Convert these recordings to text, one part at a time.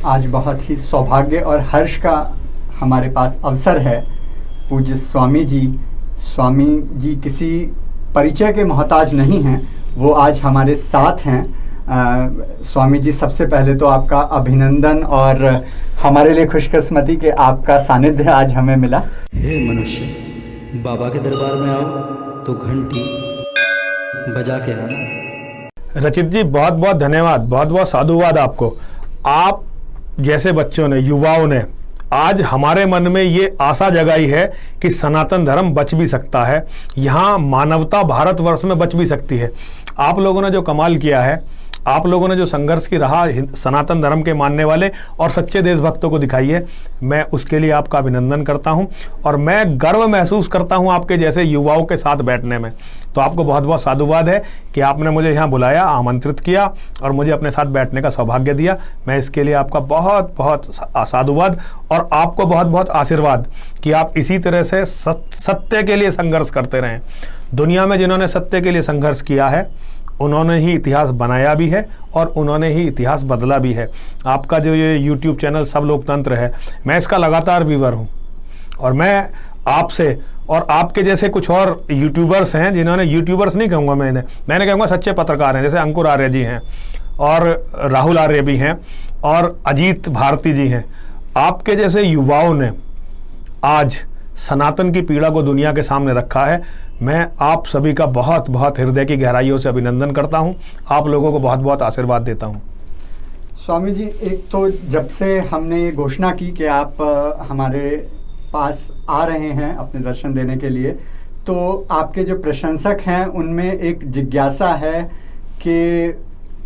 आज बहुत ही सौभाग्य और हर्ष का हमारे पास अवसर है। पूज्य स्वामी जी किसी परिचय के मोहताज नहीं हैं, वो आज हमारे साथ हैं। स्वामी जी, सबसे पहले तो आपका अभिनंदन और हमारे लिए खुशकिस्मती कि आपका सानिध्य आज हमें मिला। हे मनुष्य, बाबा के दरबार में आओ तो घंटी बजा के आना। रचित जी, बहुत बहुत धन्यवाद, बहुत बहुत साधुवाद आपको। आप जैसे बच्चों ने, युवाओं ने आज हमारे मन में ये आशा जगाई है कि सनातन धर्म बच भी सकता है, यहाँ मानवता भारतवर्ष में बच भी सकती है। आप लोगों ने जो कमाल किया है, आप लोगों ने जो संघर्ष की राह सनातन धर्म के मानने वाले और सच्चे देशभक्तों को दिखाई है, मैं उसके लिए आपका अभिनंदन करता हूं और मैं गर्व महसूस करता हूं आपके जैसे युवाओं के साथ बैठने में। तो आपको बहुत बहुत साधुवाद है कि आपने मुझे यहाँ बुलाया, आमंत्रित किया और मुझे अपने साथ बैठने का सौभाग्य दिया। मैं इसके लिए आपका बहुत बहुत साधुवाद और आपको बहुत बहुत आशीर्वाद कि आप इसी तरह से सत्य के लिए संघर्ष करते रहें। दुनिया में जिन्होंने सत्य के लिए संघर्ष किया है, उन्होंने ही इतिहास बनाया भी है और उन्होंने ही इतिहास बदला भी है। आपका जो ये YouTube चैनल सब लोकतंत्र है, मैं इसका लगातार व्यूअर हूँ और मैं आपसे और आपके जैसे कुछ और यूट्यूबर्स हैं, जिन्होंने, यूट्यूबर्स नहीं कहूँगा मैंने कहूँगा सच्चे पत्रकार हैं, जैसे अंकुर आर्य जी हैं और राहुल आर्य भी हैं और अजीत भारती जी हैं। आपके जैसे युवाओं ने आज सनातन की पीड़ा को दुनिया के सामने रखा है। मैं आप सभी का बहुत बहुत हृदय की गहराइयों से अभिनंदन करता हूं, आप लोगों को बहुत बहुत आशीर्वाद देता हूं। स्वामी जी, एक तो जब से हमने ये घोषणा की कि आप हमारे पास आ रहे हैं अपने दर्शन देने के लिए, तो आपके जो प्रशंसक हैं उनमें एक जिज्ञासा है कि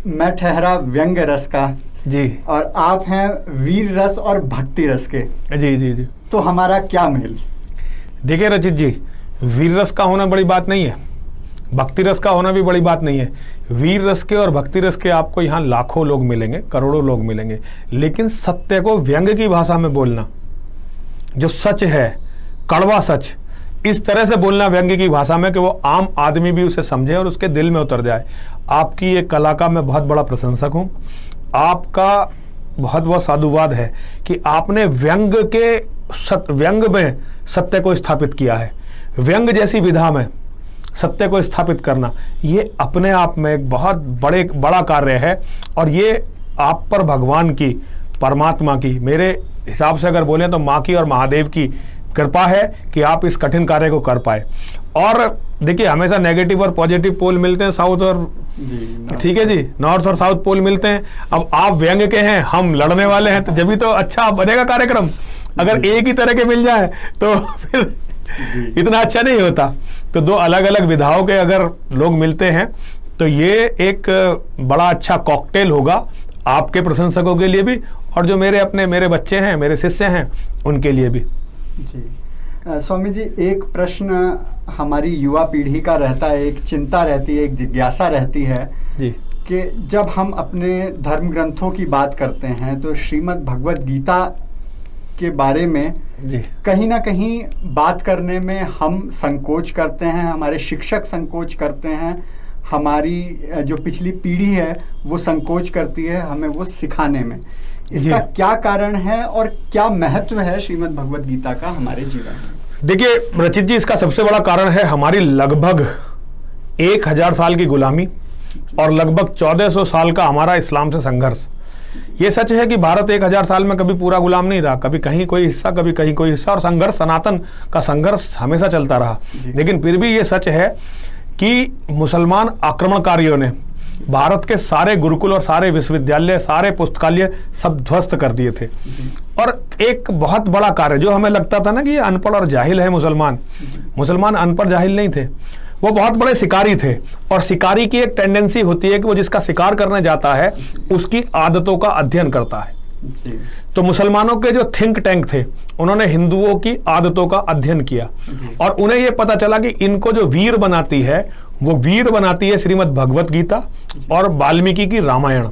मैं ठहरा व्यंग रस का जी और आप हैं वीर रस और भक्ति रस के। जी जी जी तो हमारा क्या मेल? देखिए रचित जी, वीर रस का होना बड़ी बात नहीं है, भक्ति रस का होना भी बड़ी बात नहीं है। वीर रस के और भक्ति रस के आपको यहाँ लाखों लोग मिलेंगे, करोड़ों लोग मिलेंगे, लेकिन सत्य को व्यंग की भाषा में बोलना, जो सच है, कड़वा सच, इस तरह से बोलना व्यंग की भाषा में कि वो आम आदमी भी उसे समझे और उसके दिल में उतर जाए। आपकी ये कला का मैं बहुत बड़ा प्रशंसक हूँ। आपका बहुत बहुत साधुवाद है कि आपने व्यंग में सत्य को स्थापित किया है। व्यंग जैसी विधा में सत्य को स्थापित करना, ये अपने आप में एक बहुत बड़ा कार्य है और ये आप पर भगवान की, परमात्मा की, मेरे हिसाब से अगर बोलें तो माँ की और महादेव की कृपा है कि आप इस कठिन कार्य को कर पाए। और देखिए, हमेशा नेगेटिव और पॉजिटिव पोल मिलते हैं, साउथ और ठीक है जी, नॉर्थ और साउथ पोल मिलते हैं। अब आप व्यंग के हैं, हम लड़ने वाले हैं, तो जब भी तो अच्छा बनेगा कार्यक्रम। अगर एक ही तरह के मिल जाए तो फिर इतना अच्छा नहीं होता। तो दो अलग अलग विधाओं के अगर लोग मिलते हैं तो ये एक बड़ा अच्छा कॉकटेल होगा आपके प्रशंसकों के लिए भी और जो मेरे बच्चे हैं, मेरे शिष्य हैं, उनके लिए भी। जी स्वामी जी, एक प्रश्न हमारी युवा पीढ़ी का रहता है, एक चिंता रहती है, एक जिज्ञासा रहती है जी कि जब हम अपने धर्म ग्रंथों की बात करते हैं तो श्रीमद् भगवद गीता के बारे में जी कहीं ना कहीं बात करने में हम संकोच करते हैं, हमारे शिक्षक संकोच करते हैं, हमारी जो पिछली पीढ़ी है वो संकोच करती है हमें वो सिखाने में। इसका क्या कारण है और क्या महत्व है श्रीमद् भगवद गीता का हमारे जीवन में? देखिए रचित जी, इसका सबसे बड़ा कारण है हमारी लगभग 1000 साल की गुलामी और लगभग 1400 साल का हमारा इस्लाम से संघर्ष। ये सच है कि भारत 1000 साल में कभी पूरा गुलाम नहीं रहा, कभी कहीं कोई हिस्सा, कभी कहीं कोई हिस्सा, और संघर्ष, सनातन का संघर्ष हमेशा चलता रहा। लेकिन फिर भी ये सच है कि मुसलमान आक्रमणकारियों ने भारत के सारे गुरुकुल और सारे विश्वविद्यालय, सारे पुस्तकालय सब ध्वस्त कर दिए थे। और एक बहुत बड़ा कार्य, जो हमें लगता था ना कि ये अनपढ़ और जाहिल है मुसलमान अनपढ़ जाहिल नहीं थे, वो बहुत बड़े शिकारी थे। और शिकारी की एक टेंडेंसी होती है कि वो जिसका शिकार करने जाता है उसकी आदतों का अध्ययन करता है। तो मुसलमानों के जो थिंक टैंक थे, उन्होंने हिंदुओं की आदतों का अध्ययन किया और उन्हें यह पता चला कि इनको जो वीर बनाती है वो वीर बनाती है श्रीमद् भगवत गीता और वाल्मीकि की रामायण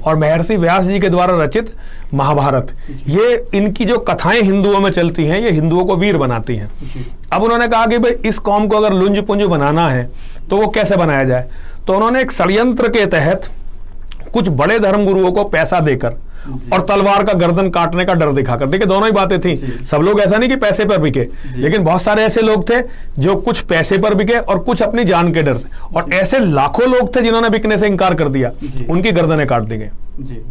और महर्षि व्यास जी के द्वारा रचित महाभारत। ये इनकी जो कथाएं हिंदुओं में चलती हैं, ये हिंदुओं को वीर बनाती हैं। अब उन्होंने कहा कि भाई इस कौम को अगर लुंज पुंज बनाना है तो वो कैसे बनाया जाए। तो उन्होंने एक षड्यंत्र के तहत कुछ बड़े धर्मगुरुओं को पैसा देकर और तलवार का गर्दन काटने का डर दिखाकर। देखिए दोनों ही बातें थी। सब लोग ऐसा नहीं कि पैसे पर बिके, लेकिन बहुत सारे ऐसे लोग थे जो कुछ पैसे पर बिके और कुछ अपनी जान के डर से, और ऐसे लाखों लोग थे जिन्होंने बिकने से इंकार कर दिया, उनकी गर्दनें काट दी गई।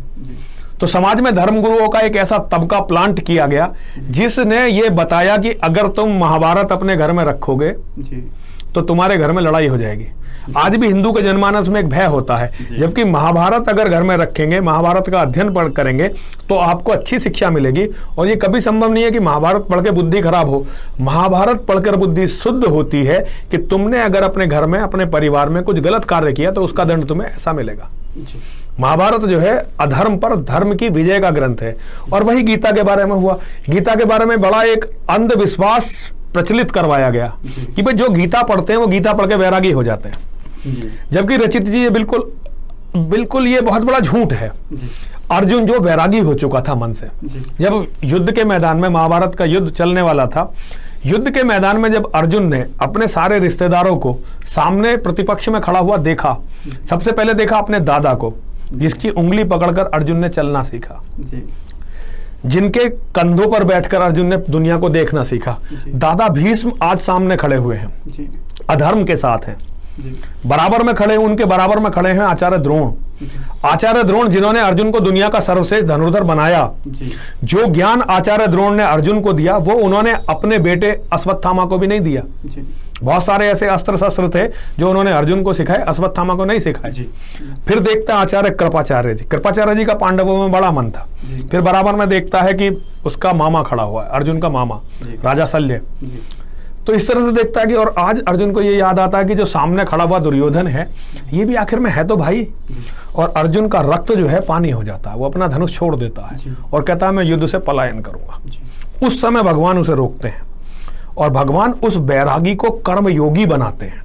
तो समाज में धर्म गुरुओं का एक ऐसा तबका प्लांट किया गया जिसने ये बताया कि अगर तुम महाभारत अपने घर में रखोगे तो तुम्हारे घर में लड़ाई हो जाएगी। आज भी हिंदू के जनमानस में एक भय होता है, जबकि महाभारत अगर घर में रखेंगे, महाभारत का अध्ययन करेंगे तो आपको अच्छी शिक्षा मिलेगी। और ये कभी संभव नहीं है कि महाभारत पढ़ के बुद्धि खराब हो। महाभारत पढ़कर बुद्धि शुद्ध होती है कि तुमने अगर अपने घर में, अपने परिवार में कुछ गलत कार्य किया तो उसका दंड तुम्हें ऐसा मिलेगा। महाभारत जो है अधर्म पर धर्म की विजय का ग्रंथ है। और वही गीता के बारे में हुआ। गीता के बारे में बड़ा एक अंधविश्वास प्रचलित करवाया गया कि भाई जो गीता पढ़ते हैं वो गीता पढ़ के वैरागी हो जाते हैं, जबकि रचित जी ये बिल्कुल ये बहुत बड़ा झूठ है। अर्जुन जो वैरागी हो चुका था मन से, जब युद्ध के मैदान में, महाभारत का युद्ध चलने वाला था, युद्ध के मैदान में जब अर्जुन ने अपने सारे रिश्तेदारों को सामने प्रतिपक्ष में खड़ा हुआ देखा, सबसे पहले देखा अपने दादा को, जिसकी उंगली पकड़कर अर्जुन ने चलना सीखा, जिनके कंधों पर बैठकर अर्जुन ने दुनिया को देखना सीखा। दादा भीष्म आज सामने खड़े हुए हैं, अधर्म के साथ हैं, बराबर में खड़े हैं, उनके बराबर में खड़े हैं आचार्य द्रोण। आचार्य द्रोण जिन्होंने अर्जुन को दुनिया का सर्वश्रेष्ठ धनुर्धर बनाया, जो ज्ञान आचार्य द्रोण ने अर्जुन को दिया वो उन्होंने अपने बेटे अश्वत्थामा को भी नहीं दिया। बहुत सारे ऐसे अस्त्र शस्त्र थे जो उन्होंने अर्जुन को सिखाए, अश्वत्थामा को नहीं सिखाए। फिर देखता आचार्य कृपाचार्य जी का पांडवों में बड़ा मन था। फिर बराबर में देखता है कि उसका मामा खड़ा हुआ है, अर्जुन का मामा राजा शल्य। तो इस तरह से देखता है कि, और आज अर्जुन को ये याद आता है कि जो सामने खड़ा हुआ दुर्योधन है, ये भी आखिर में है तो भाई। और अर्जुन का रक्त जो है पानी हो जाता है, वो अपना धनुष छोड़ देता है और कहता है मैं युद्ध से पलायन करूंगा। उस समय भगवान उसे रोकते हैं और भगवान उस बैरागी को कर्मयोगी बनाते हैं।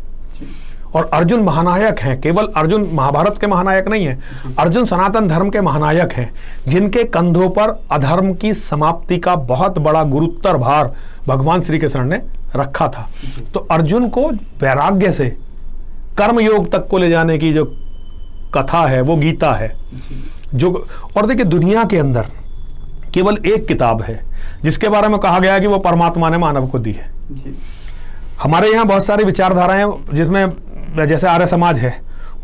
और अर्जुन महानायक हैं। केवल अर्जुन महाभारत के महानायक नहीं है, अर्जुन सनातन धर्म के महानायक हैं, जिनके कंधों पर अधर्म की समाप्ति का बहुत बड़ा गुरुतर भार भगवान श्री कृष्ण ने रखा था। तो अर्जुन को वैराग्य से कर्मयोग तक को ले जाने की जो कथा है वो गीता है। जो, और देखिए दुनिया के अंदर केवल एक किताब है जिसके बारे में कहा गया है कि वो परमात्मा ने मानव को दी है। हमारे यहाँ बहुत सारी विचारधाराएं, जिसमें जैसे आर्य समाज है,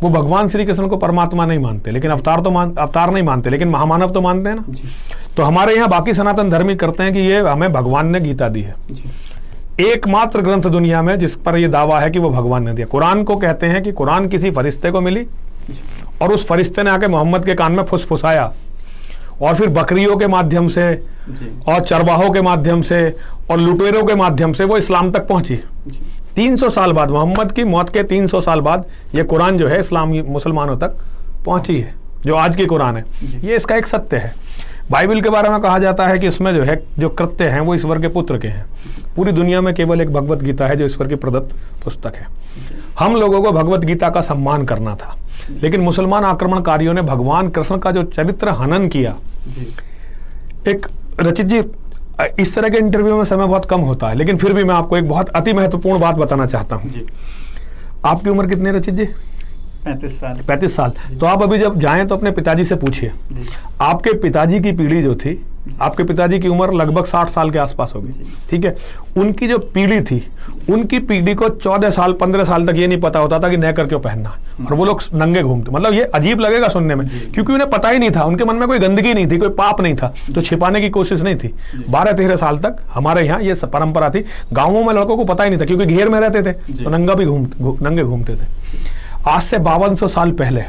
वो भगवान श्री कृष्ण को परमात्मा नहीं मानते, लेकिन अवतार नहीं मानते, लेकिन महामानव तो मानते हैं ना। तो हमारे यहाँ बाकी सनातन धर्मी करते हैं कि ये हमें भगवान ने गीता दी है। एकमात्र ग्रंथ दुनिया में जिस पर यह दावा है कि वो भगवान ने दिया। कुरान को कहते हैं कि कुरान किसी फरिश्ते को मिली और उस फरिश्ते ने आके मोहम्मद के कान में फुसफुसाया, और फिर बकरियों के माध्यम से और चरवाहों के माध्यम से और लुटेरों के माध्यम से वो इस्लाम तक पहुंची। 300 साल बाद, मोहम्मद की मौत के 300 साल बाद ये कुरान जो है इस्लाम मुसलमानों तक पहुंची है, जो आज की कुरान है। ये इसका एक सत्य है। बाइबल के बारे में कहा जाता है कि इसमें जो है जो कृत्य हैं वो ईश्वर के पुत्र के हैं। पूरी दुनिया में केवल एक भगवत गीता है जो ईश्वर की प्रदत्त पुस्तक है। हम लोगों को भगवत गीता का सम्मान करना था, लेकिन मुसलमान आक्रमणकारियों ने भगवान कृष्ण का जो चरित्र हनन किया। एक रचित जी, इस तरह के इंटरव्यू में समय बहुत कम होता है, लेकिन फिर भी मैं आपको एक बहुत अति महत्वपूर्ण बात बताना चाहता हूँ। आपकी उम्र कितनी है रचित जी? 35 साल। तो आप अभी जब जाएं तो अपने पिताजी से पूछिए, आपके पिताजी की पीढ़ी जो थी, आपके पिताजी की उम्र लगभग 60 साल के आसपास होगी, ठीक है। उनकी जो पीढ़ी थी, उनकी पीढ़ी को 14 साल 15 साल तक ये नहीं पता होता था कि नेकर क्यों पहनना, और वो लोग नंगे घूमते। मतलब ये अजीब लगेगा सुनने में, क्योंकि उन्हें पता ही नहीं था, उनके मन में कोई गंदगी नहीं थी, कोई पाप नहीं था, तो छिपाने की कोशिश नहीं थी। 12-13 साल तक हमारे यहाँ ये परंपरा थी। गाँवों में लड़कों को पता ही नहीं था, क्योंकि घेर में रहते थे तो नंगे घूमते थे। आज से 5200 साल पहले,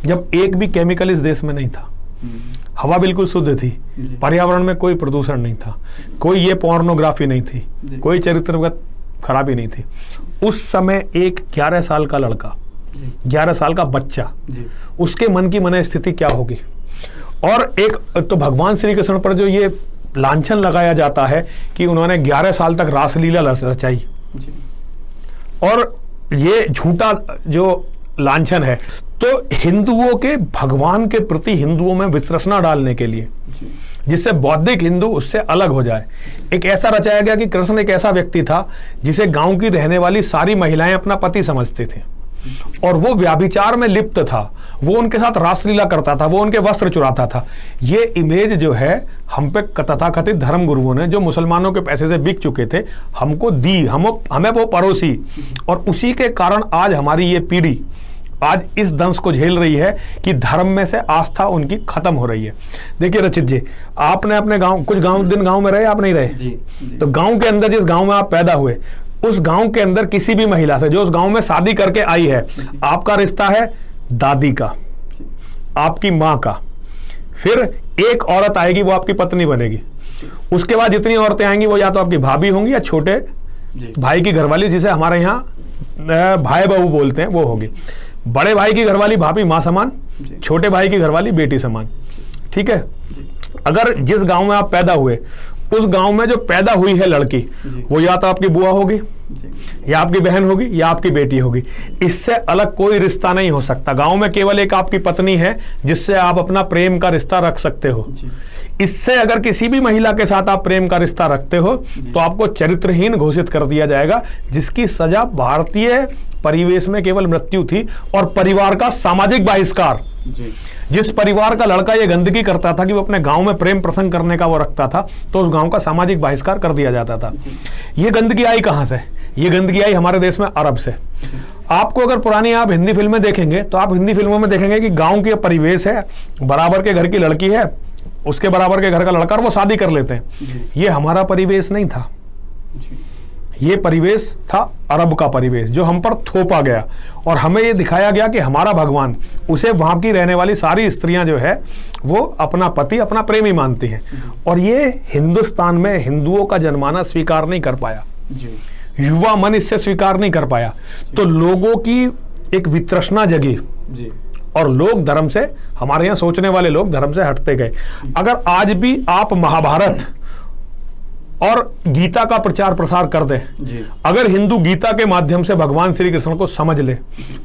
जब एक भी केमिकल इस देश में नहीं था, हवा बिल्कुल शुद्ध थी, पर्यावरण में कोई प्रदूषण नहीं था, कोई ये पोर्नोग्राफी नहीं थी, कोई चरित्रगत खराबी नहीं थी, उस समय एक 11 साल का लड़का, 11 साल का बच्चा, उसके मन की मन स्थिति क्या होगी। और एक तो भगवान श्री कृष्ण पर जो ये लांछन लगाया जाता है कि उन्होंने 11 साल तक रासलीला रचाई, और ये झूठा जो लांछन है, तो हिंदुओं के भगवान के प्रति हिंदुओं में वितृष्णा डालने के लिए, जिससे बौद्धिक हिंदू उससे अलग हो जाए, एक ऐसा रचाया गया कि कृष्ण एक ऐसा व्यक्ति था जिसे गांव की रहने वाली सारी महिलाएं अपना पति समझती थी। और वो व्याभिचार में लिप्त था, वो उनके साथ रासलीला करता था, वो उनके वस्त्र चुराता था। ये इमेज जो है हम पे तथाकथित धर्म गुरुओं ने, जो मुसलमानों के पैसे से बिक चुके थे, हमको दी, हमें वो परोसी, और उसी के कारण आज हमारी ये पीढ़ी आज इस दंश को झेल रही है कि धर्म में से आस्था उनकी खत्म हो रही है। देखिए रचित जी, आपने अपने गांव, कुछ दिन गांव में रहे, आप नहीं रहे जी। तो गांव के अंदर, जिस गांव में आप पैदा हुए, उस गांव के अंदर किसी भी महिला से जो उस गांव में शादी करके आई है, आपका रिश्ता है दादी का, आपकी माँ का, फिर एक औरत आएगी वो आपकी पत्नी बनेगी, उसके बाद जितनी औरतें आएंगी वो या तो आपकी भाभी होंगी या छोटे भाई की घरवाली, जिसे हमारे यहाँ भाई बहू बोलते हैं, वो होगी। बड़े भाई की घरवाली भाभी माँ समान, छोटे भाई की घरवाली बेटी समान। ठीक है, अगर जिस गांव में आप पैदा हुए, उस गांव में जो पैदा हुई है लड़की, वो या तो आपकी बुआ होगी, या आपकी बहन होगी, या आपकी बेटी होगी। इससे अलग कोई रिश्ता नहीं हो सकता। गांव में केवल एक आपकी पत्नी है जिससे आप अपना प्रेम का रिश्ता रख सकते हो। इससे अगर किसी भी महिला के साथ आप प्रेम का रिश्ता रखते हो तो आपको चरित्रहीन घोषित कर दिया जाएगा, जिसकी सजा भारतीय परिवेश में केवल मृत्यु थी और परिवार का सामाजिक बहिष्कार। जिस परिवार का लड़का ये गंदगी करता था कि वो अपने गांव में प्रेम प्रसंग करने का वो रखता था, तो उस गांव का सामाजिक बहिष्कार कर दिया जाता था। ये गंदगी आई कहां से? ये गंदगी आई हमारे देश में अरब से। आपको अगर पुरानी आप हिंदी फिल्में देखेंगे तो आप हिंदी फिल्मों में देखेंगे कि गांव के परिवेश है, बराबर के घर की लड़की है, उसके बराबर के घर का लड़का, और वो शादी कर लेते हैं। ये हमारा परिवेश नहीं था, ये परिवेश था अरब का परिवेश, जो हम पर थोपा गया और हमें ये दिखाया गया कि हमारा भगवान, उसे वहां की रहने वाली सारी स्त्रियां जो है वो अपना पति, अपना प्रेमी मानती हैं। और ये हिंदुस्तान में हिंदुओं का जनमानस स्वीकार नहीं कर पाया, युवा मन इससे स्वीकार नहीं कर पाया, तो लोगों की एक वितृष्णा जगी और लोग धर्म से, हमारे यहाँ सोचने वाले लोग धर्म से हटते गए। अगर आज भी आप महाभारत और गीता का प्रचार प्रसार कर दे, अगर हिंदू गीता के माध्यम से भगवान श्री कृष्ण को समझ ले,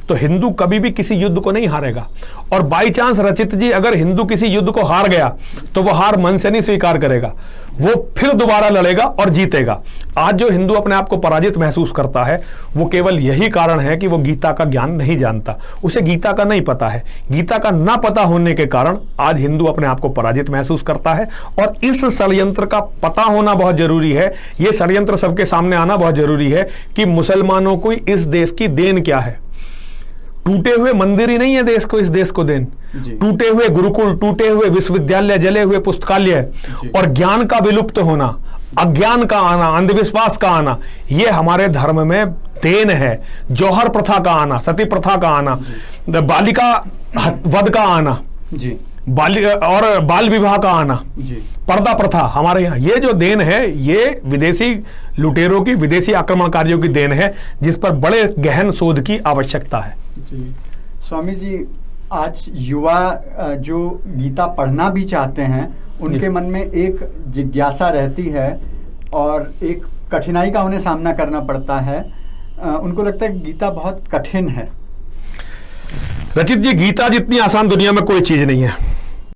तो हिंदू कभी भी किसी युद्ध को नहीं हारेगा। और बाई चांस रचित जी, अगर हिंदू किसी युद्ध को हार गया तो वह हार मन से नहीं स्वीकार करेगा, वो फिर दोबारा लड़ेगा और जीतेगा। आज जो हिंदू अपने आप को पराजित महसूस करता है, वो केवल यही कारण है कि वो गीता का ज्ञान नहीं जानता, उसे गीता का नहीं पता है। गीता का ना पता होने के कारण आज हिंदू अपने आप को पराजित महसूस करता है। और इस षड्यंत्र का पता होना बहुत जरूरी है, ये षड्यंत्र सबके सामने आना बहुत जरूरी है कि मुसलमानों को इस देश की देन क्या है। टूटे हुए मंदिर ही नहीं है देश को, इस देश को देन, टूटे हुए गुरुकुल, टूटे हुए विश्वविद्यालय, जले हुए पुस्तकालय और ज्ञान का विलुप्त होना, अज्ञान का आना, अंधविश्वास का आना, ये हमारे धर्म में देन है। जौहर प्रथा का आना, सती प्रथा का आना, बालिका वध का आना, और बाल विवाह का आना, पर्दा प्रथा, हमारे यहाँ ये जो देन है, ये विदेशी लुटेरों की, विदेशी आक्रमणकारियों की देन है, जिस पर बड़े गहन शोध की आवश्यकता है। स्वामी जी, आज युवा जो गीता पढ़ना भी चाहते हैं, उनके मन में एक जिज्ञासा रहती है और एक कठिनाई का उन्हें सामना करना पड़ता है। उनको लगता है गीता बहुत कठिन है। रचित जी, गीता जितनी आसान दुनिया में कोई चीज नहीं है।